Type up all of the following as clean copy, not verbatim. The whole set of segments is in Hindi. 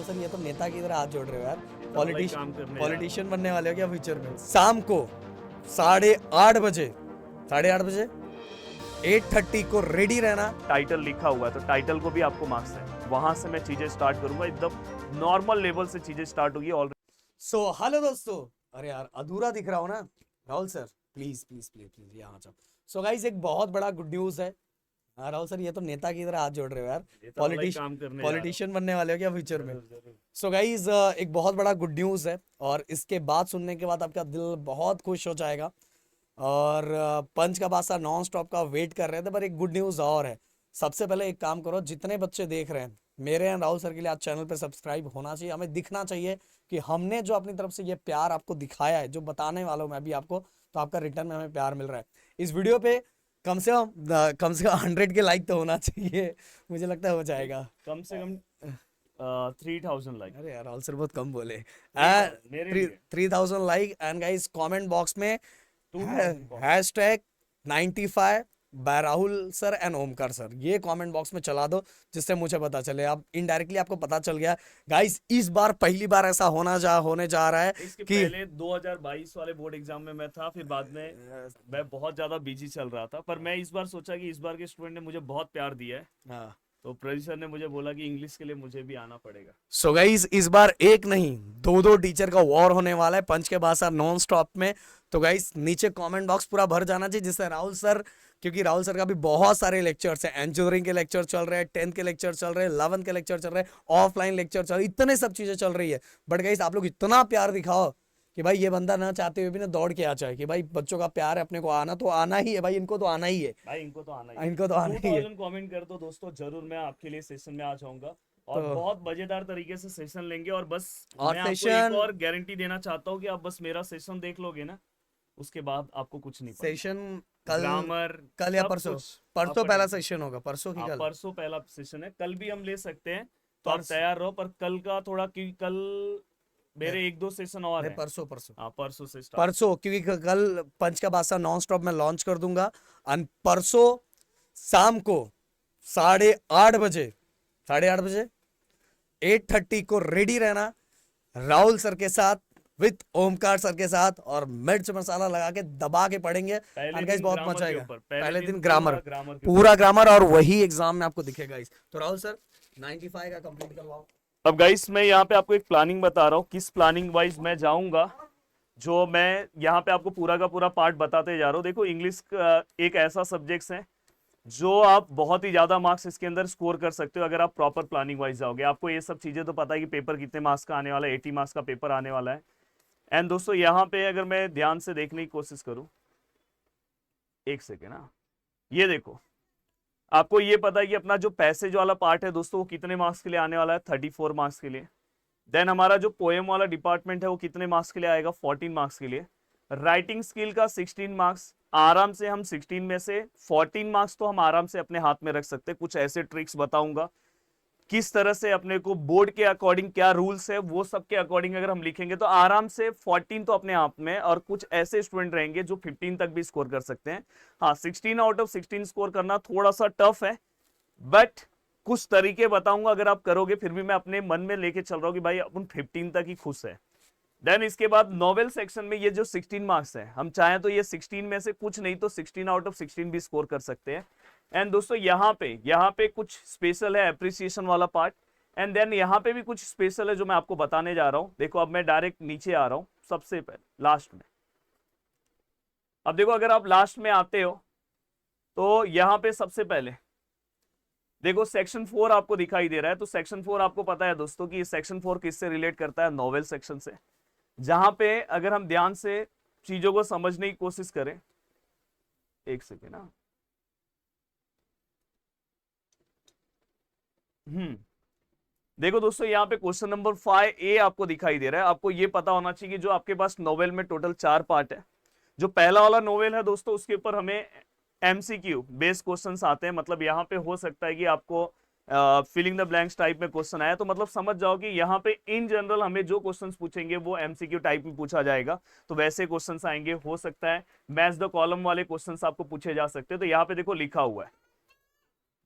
राहुल सर ये तो नेता की तरह हाथ जोड़ रहे हो यार। काम करने पॉलिटिशियन बनने वाले हो क्या फ्यूचर में? शाम को 8:30 बजे 8:30 8:30 को रेडी रहना। टाइटल लिखा हुआ है तो टाइटल को भी आपको मार्क्स है, वहां से मैं चीजें स्टार्ट करूंगा, एकदम नॉर्मल लेवल से चीजें स्टार्ट होगी ऑलरेडी। सो हेलो दोस्तों, अरे यार अधूरा दिख रहा हो ना Rahul sir, please please please please यहाँ जाओ। सो गाइस एक बहुत बड़ा गुड न्यूज है। हाँ राहुल सर ये तो नेता की तरह हाथ जोड़ रहे हो यार। पॉलिटिशियन बनने वाले हो क्या फ्यूचर में? सो गाइज एक बहुत बड़ा गुड न्यूज है और इसके बाद सुनने के बाद आपका दिल बहुत खुश हो जाएगा। और पंच का बादशाह नॉन स्टॉप का वेट कर रहे थे, पर एक गुड न्यूज और है। सबसे पहले एक काम करो, जितने बच्चे देख रहे हैं मेरे एंड राहुल सर के लिए आज चैनल पे सब्सक्राइब होना चाहिए। हमें दिखना चाहिए कि हमने जो अपनी तरफ से ये प्यार आपको दिखाया है, जो बताने वाला हूँ मैं भी आपको, तो आपका रिटर्न में हमें प्यार मिल रहा है। इस वीडियो पे कम से कम 100 के लाइक तो होना चाहिए। मुझे लगता है हो जाएगा। कम से कम 3000 लाइक। अरे यार राहुल सर बहुत कम बोले। मेरे लिए 3000 like and guys comment box में 2000 #95 by Rahul sir and Omkar sir, ये कमेंट बॉक्स में चला दो, जिससे मुझे पता चले। अब इनडायरेक्टली आपको पता चल गया गाइस, इस बार पहली बार ऐसा होने जा रहा है इसके कि पहले 2022 वाले बोर्ड एग्जाम में मैं था, फिर बाद में मैं बहुत ज्यादा बिजी चल रहा था, पर मैं इस बार सोचा कि इस बार के स्टूडेंट ने मुझे बहुत प्यार दिया है। हाँ, तो प्रदीप सर ने मुझे बोला कि इंग्लिश के लिए मुझे भी आना पड़ेगा। सो गाइस इस बार एक नहीं दो टीचर का वॉर होने वाला है पंच के बादशाह नॉन स्टॉप में। तो गाइस नीचे कमेंट बॉक्स पूरा भर जाना चाहिए, जिससे राहुल सर, क्योंकि राहुल सर का भी बहुत सारे लेक्चर्स हैं, इंजीनियरिंग के लेक्चर चल रहे हैं, 10th के लेक्चर चल रहे हैं, 11th के लेक्चर चल रहे हैं, ऑफलाइन लेक्चर चल रहे हैं, इतने सब चीजें चल रही है। बट गाइस आप लोग इतना प्यार दिखाओ कि भाई ये बंदा ना चाहते हुए भी ना दौड़ के आ जाए कि भाई बच्चों का प्यार है, अपने को आना तो आना ही है भाई, इनको तो आना ही है भाई, इनको तो आना ही इनको तो आना ही है। 2000 कमेंट कर दो दोस्तों, जरूर मैं आपके लिए सेशन में आ जाऊंगा और तो बहुत मजेदार तरीके से सेशन लेंगे। और बस और मैं आपको सेशन एक और गारंटी देना चाहता हूँ कि आप बस मेरा सेशन देख लोगे ना, उसके बाद आपको कुछ नहीं पढ़ना। सेशन कल ग्रामर कल या सब परसों? कुछ परसों up पहला and down। सेशन होगा, परसों की हाँ, कल? परसों पहला सेशन है, कल भी हम ले सकते हैं, तो आप परस- तैयार रहो। पर कल का थोड़ा, क्योंकि कल मेरे 1-2 सेशन और नहीं, हैं। परसों परसों हाँ, परसों से स्टार्ट। परसों, क्योंकि कल पंच का बादशाह नॉन स्टॉप में लॉन्च कर दूंगा। और परसों शाम को 8:30 बजे 8:30 8:30 को रेडी रहना राहुल सर के साथ, विथ ओमकार सर के साथ, और मिर्च मसाला लगा के दबा के पढ़ेंगे। पहले और गाइस दिन बहुत ग्रामर मजा के आएगा। ऊपर, पहले दिन पूरा ग्रामर, ग्रामर के पूरा ग्रामर, और वही एग्जाम में आपको दिखेगा गाइस। तो राहुल सर 95 का कंप्लीट करवाओ। अब गाइस मैं यहाँ पे आपको एक प्लानिंग बता रहा हूँ, किस प्लानिंग वाइज मैं जाऊंगा, जो मैं यहाँ पे आपको पूरा का पूरा पार्ट बताते जा रहा हूँ। देखो, इंग्लिश एक ऐसा सब्जेक्ट है जो आप बहुत ही ज्यादा मार्क्स इसके अंदर स्कोर कर सकते हो अगर आप प्रॉपर प्लानिंग वाइज जाओगे। आपको ये सब चीजें तो पता है कि पेपर कितने मार्क्स का आने वाला है, 80 मार्क्स का पेपर आने वाला है। एंड दोस्तों यहाँ पे अगर मैं ध्यान से देखने की कोशिश करूँ, एक सेकेंड, हाँ, ये देखो, आपको ये पता है कि अपना जो पैसेज वाला पार्ट है दोस्तों, वो कितने मार्क्स के लिए आने वाला है? 34 मार्क्स के लिए। देन हमारा जो पोएम वाला डिपार्टमेंट है वो कितने मार्क्स के लिए आएगा? 14 मार्क्स के लिए। राइटिंग स्किल का 16 मार्क्स, आराम से हम 16 में से 14 मार्क्स तो हम आराम से अपने हाथ में रख सकते हैं। कुछ ऐसे ट्रिक्स बताऊंगा किस तरह से अपने को बोर्ड के अकॉर्डिंग क्या रूल्स है, वो सब के अकॉर्डिंग अगर हम लिखेंगे तो आराम से 14 तो अपने आप में। और कुछ ऐसे स्टूडेंट रहेंगे जो 15 तक भी स्कोर कर सकते हैं। हाँ, 16 आउट ऑफ 16 स्कोर करना थोड़ा सा टफ है, बट कुछ तरीके बताऊंगा, अगर आप करोगे, फिर भी मैं अपने मन में लेके चल रहा हूं कि भाई अपन 15 तक ही खुश है। देन इसके बाद नॉवेल सेक्शन में ये जो 16 मार्क्स है, हम चाहें तो ये 16 में से कुछ नहीं तो 16 आउट ऑफ 16 भी स्कोर कर सकते हैं। एंड दोस्तों यहाँ पे कुछ स्पेशल है एप्रिसिएशन वाला पार्ट। एंड देन यहाँ पे भी कुछ स्पेशल है जो मैं आपको बताने जा रहा हूं। देखो, अब मैं डायरेक्ट नीचे आ रहा हूं, सबसे पहले लास्ट में। अब देखो, अगर आप लास्ट में आते हो तो यहाँ पे सबसे पहले देखो सेक्शन 4 आपको दिखाई दे रहा है। तो सेक्शन 4 आपको पता है दोस्तों कि सेक्शन 4 किससे रिलेट करता है? नॉवेल सेक्शन से। जहां पे अगर हम ध्यान से चीजों को समझने की कोशिश करें, एक सेकेंड ना, देखो दोस्तों, यहाँ पे क्वेश्चन नंबर 5A आपको दिखाई दे रहा है। आपको ये पता होना चाहिए कि जो आपके पास नोवेल में टोटल 4 पार्ट है, जो पहला वाला नोवेल है दोस्तों, उसके ऊपर हमें MCQ बेस्ड क्वेश्चंस आते हैं। मतलब यहाँ पे हो सकता है कि आपको फिलिंग द ब्लैंक्स टाइप में क्वेश्चन आया, तो मतलब समझ जाओ कि यहाँ पे इन जनरल हमें जो क्वेश्चंस पूछेंगे वो MCQ टाइप में पूछा जाएगा। तो वैसे क्वेश्चंस आएंगे। हो सकता है मैच द कॉलम वाले क्वेश्चंस आपको पूछे जा सकते हैं। तो यहाँ पे देखो लिखा हुआ है।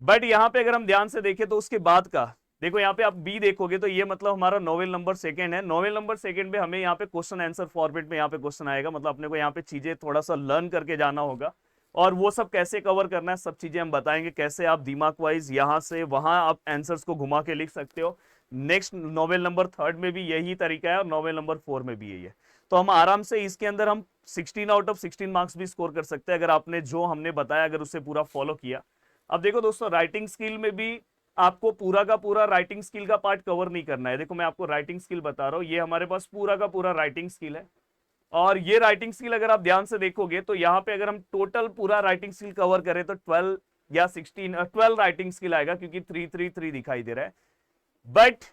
बट यहाँ पे अगर हम ध्यान से देखें तो उसके बाद का देखो यहाँ पे आप बी देखोगे तो ये मतलब हमारा नोवेल नंबर सेकंड है। नोवेल नंबर सेकंड में हमें यहाँ पे क्वेश्चन आंसर फॉर्मेट में यहाँ पे क्वेश्चन आएगा, मतलब अपने को यहाँ पे चीजें थोड़ा सा लर्न करके जाना होगा, और वो सब कैसे कवर करना है सब चीजें हम बताएंगे, कैसे आप दिमाग वाइज यहाँ से वहां आप आंसर्स को घुमा के लिख सकते हो। नेक्स्ट नोवेल नंबर थर्ड में भी यही तरीका है और नोवेल नंबर 4 में भी यही है। तो हम आराम से इसके अंदर हम 16 आउट ऑफ 16 मार्क्स भी स्कोर कर सकते हैं अगर आपने जो हमने बताया अगर उसे पूरा फॉलो किया। अब देखो दोस्तों, राइटिंग स्किल में भी आपको पूरा का पूरा राइटिंग स्किल का पार्ट कवर नहीं करना है। देखो मैं आपको राइटिंग स्किल बता रहा हूँ, ये हमारे पास पूरा का पूरा राइटिंग स्किल है, और ये राइटिंग स्किल अगर आप ध्यान से देखोगे तो यहाँ पे अगर हम टोटल पूरा राइटिंग स्किल कवर करें तो 12 या 12 राइटिंग स्किल आएगा, क्योंकि 3 दिखाई दे रहा है। बट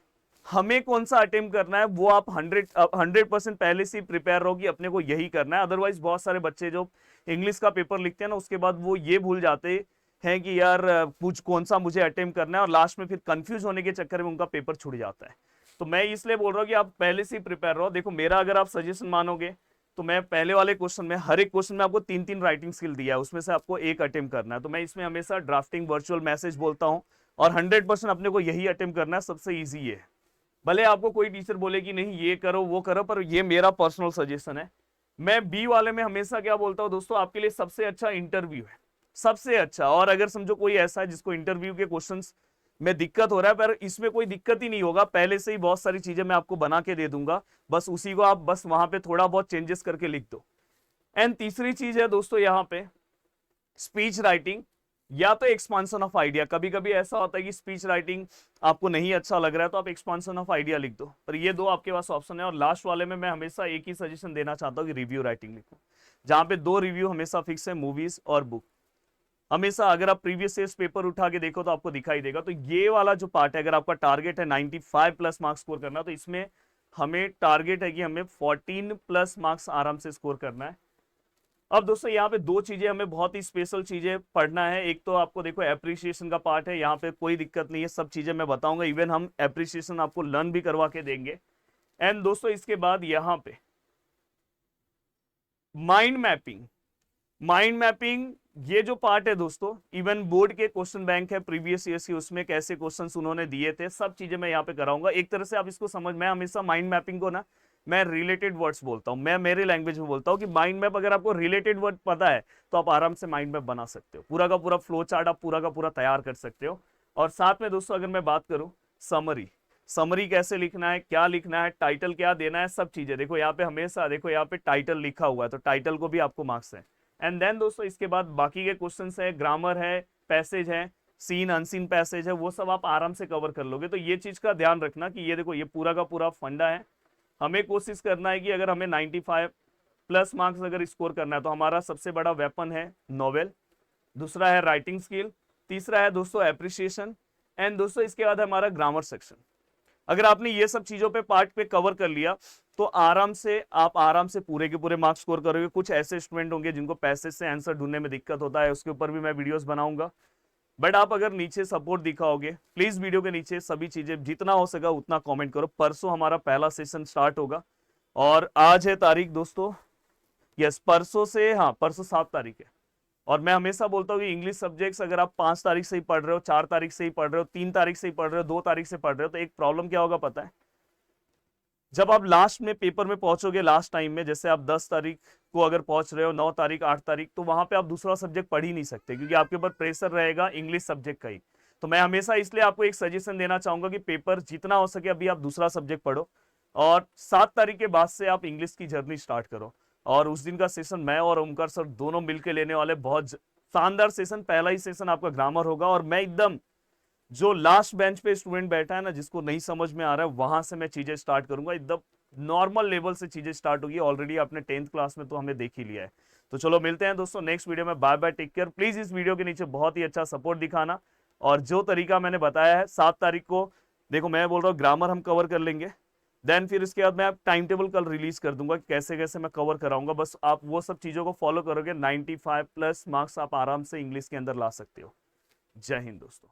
हमें कौन सा अटेम्प्ट करना है वो आप 100% पहले से प्रिपेयर रहो कि अपने को यही करना है। अदरवाइज बहुत सारे बच्चे जो इंग्लिश का पेपर लिखते हैं ना, उसके बाद वो ये भूल जाते हैं कि यार कुछ कौन सा मुझे अटेम्प्ट करना है, और लास्ट में फिर कंफ्यूज होने के चक्कर में उनका पेपर छूट जाता है। तो मैं इसलिए बोल रहा हूँ कि आप पहले से ही प्रिपेयर रहो। देखो मेरा अगर आप सजेशन मानोगे तो मैं पहले वाले क्वेश्चन में हर एक क्वेश्चन में आपको 3 राइटिंग स्किल दिया है, उसमें से आपको एक अटेम्प्ट करना है। तो मैं इसमें हमेशा ड्राफ्टिंग, वर्चुअल मैसेज बोलता हूँ, और 100% अपने को यही अटेम्प्ट करना है, सबसे ईजी है। भले आपको कोई टीचर बोले कि नहीं ये करो वो करो, पर ये मेरा पर्सनल सजेशन है। मैं बी वाले में हमेशा क्या बोलता हूँ दोस्तों, आपके लिए सबसे अच्छा इंटरव्यू है, सबसे अच्छा। और अगर समझो कोई ऐसा है जिसको इंटरव्यू के क्वेश्चंस में दिक्कत हो रहा है, पर इसमें कोई दिक्कत ही नहीं होगा, पहले से ही बहुत सारी चीजें मैं आपको बना के दे दूंगा, बस उसी को आप बस वहां पे थोड़ा बहुत चेंजेस करके लिख दो। एंड तीसरी चीज है दोस्तों यहाँ पे स्पीच राइटिंग या तो एक्सपांसन ऑफ आइडिया। कभी कभी ऐसा होता है कि स्पीच राइटिंग आपको नहीं अच्छा लग रहा है तो आप एक्सपांसन ऑफ आइडिया लिख दो, पर ये दो आपके पास ऑप्शन है। और लास्ट वाले में मैं हमेशा एक ही सजेशन देना चाहता हूँ कि रिव्यू राइटिंग लिखो, जहां पे 2 रिव्यू हमेशा फिक्स है, मूवीज और बुक। हमेशा अगर आप प्रीवियस ईयर्स पेपर उठा के देखो तो आपको दिखाई देगा। तो ये वाला जो पार्ट है, अगर आपका टारगेट है 95 प्लस मार्क्स स्कोर करना, तो इसमें हमें टारगेट है कि हमें 14 प्लस मार्क्स आराम से स्कोर करना है। अब दोस्तों यहाँ पे 2 चीजें हमें बहुत ही स्पेशल चीजें पढ़ना है। एक तो आपको देखो एप्रिसिएशन का पार्ट है, यहाँ पे कोई दिक्कत नहीं है, सब चीजें मैं बताऊंगा, इवन हम एप्रिसिएशन आपको लर्न भी करवा के देंगे। एंड दोस्तों इसके बाद यहाँ पे माइंड मैपिंग, माइंड मैपिंग ये जो पार्ट है दोस्तों, इवन बोर्ड के क्वेश्चन बैंक है प्रीवियस ईयर्स की, उसमें कैसे क्वेश्चंस उन्होंने दिए थे, सब चीजें मैं यहाँ पे कराऊंगा। एक तरह से आप इसको समझ, मैं हमेशा माइंड मैपिंग को ना मैं रिलेटेड वर्ड्स बोलता हूँ, मैं मेरे लैंग्वेज में बोलता हूँ कि माइंड मैप अगर आपको रिलेटेड वर्ड पता है तो आप आराम से माइंड मैप बना सकते हो, पूरा का पूरा फ्लो चार्ट आप पूरा का पूरा तैयार कर सकते हो। और साथ में दोस्तों अगर मैं बात करूँ समरी, समरी कैसे लिखना है, क्या लिखना है, टाइटल क्या देना है, सब चीजें देखो यहाँ पे हमेशा देखो यहाँ पे टाइटल लिखा हुआ है, तो टाइटल को भी आपको मार्क्स है। एंड देन दोस्तों इसके बाद बाकी के क्वेश्चंस है, ग्रामर है, पैसेज है, सीन अनसीन पैसेज है, वो सब आप आराम से कवर कर लोगे। तो ये चीज का ध्यान रखना कि ये देखो ये पूरा का पूरा फंडा है। हमें कोशिश करना है कि अगर हमें 95 प्लस मार्क्स अगर स्कोर करना है तो हमारा सबसे बड़ा वेपन है नॉवेल, दूसरा है राइटिंग स्किल, तीसरा है दोस्तों एप्रिसिएशन, एंड दोस्तों इसके बाद हमारा ग्रामर सेक्शन। अगर आपने ये सब चीजों पे पार्ट पे कवर कर लिया तो आराम से पूरे के पूरे मार्क्स स्कोर करोगे। कुछ ऐसे स्टूडेंट होंगे जिनको पैसेज से आंसर ढूंढने में दिक्कत होता है, उसके ऊपर भी मैं वीडियोस बनाऊंगा। बट आप अगर नीचे सपोर्ट दिखाओगे, प्लीज वीडियो के नीचे सभी चीजें जितना हो सका उतना कमेंट करो। परसों हमारा पहला सेशन स्टार्ट होगा, और आज है तारीख दोस्तों, यस परसों से, हाँ परसों 7 तारीख है। और मैं हमेशा बोलता हूँ कि इंग्लिश सब्जेक्ट्स अगर आप 5 तारीख से ही पढ़ रहे हो, 4 तारीख से ही पढ़ रहे हो, 3 तारीख से ही पढ़ रहे हो, 2 तारीख से पढ़ रहे हो, तो एक प्रॉब्लम क्या होगा पता है, जब आप लास्ट में पेपर में पहुंचोगे, लास्ट टाइम में, जैसे आप 10 तारीख को अगर पहुंच रहे हो, 9 तारीख, 8 तारीख, तो वहां पे आप दूसरा सब्जेक्ट पढ़ ही नहीं सकते, क्योंकि आपके ऊपर प्रेशर रहेगा इंग्लिश सब्जेक्ट का ही। तो मैं हमेशा इसलिए आपको एक सजेशन देना चाहूंगा कि पेपर जितना हो सके अभी आप दूसरा सब्जेक्ट पढ़ो, और 7 तारीख के बाद से आप इंग्लिश की जर्नी स्टार्ट करो। और उस दिन का सेशन मैं और ओमकार सर दोनों मिलकर लेने वाले, बहुत शानदार सेशन। पहला ही सेशन आपका ग्रामर होगा, और मैं एकदम जो लास्ट बेंच पे स्टूडेंट बैठा है ना, जिसको नहीं समझ में आ रहा है, वहां से मैं चीजें स्टार्ट करूंगा, एकदम नॉर्मल लेवल से चीजें स्टार्ट होगी। ऑलरेडी आपने 10th क्लास में तो हमें देख ही लिया है। तो चलो मिलते हैं दोस्तों नेक्स्ट वीडियो में, bye bye, take care. Please इस वीडियो के नीचे बहुत ही अच्छा सपोर्ट दिखाना, और जो तरीका मैंने बताया है 7 तारीख को, देखो मैं बोल रहा हूँ ग्रामर हम कवर कर लेंगे, देन फिर इसके बाद मैं टाइम टेबल कल रिलीज कर दूंगा कि कैसे कैसे मैं कवर कराऊंगा। बस आप वो सब चीजों को फॉलो करोगे, 95 प्लस मार्क्स आप आराम से इंग्लिश के अंदर ला सकते हो। जय हिंद दोस्तों।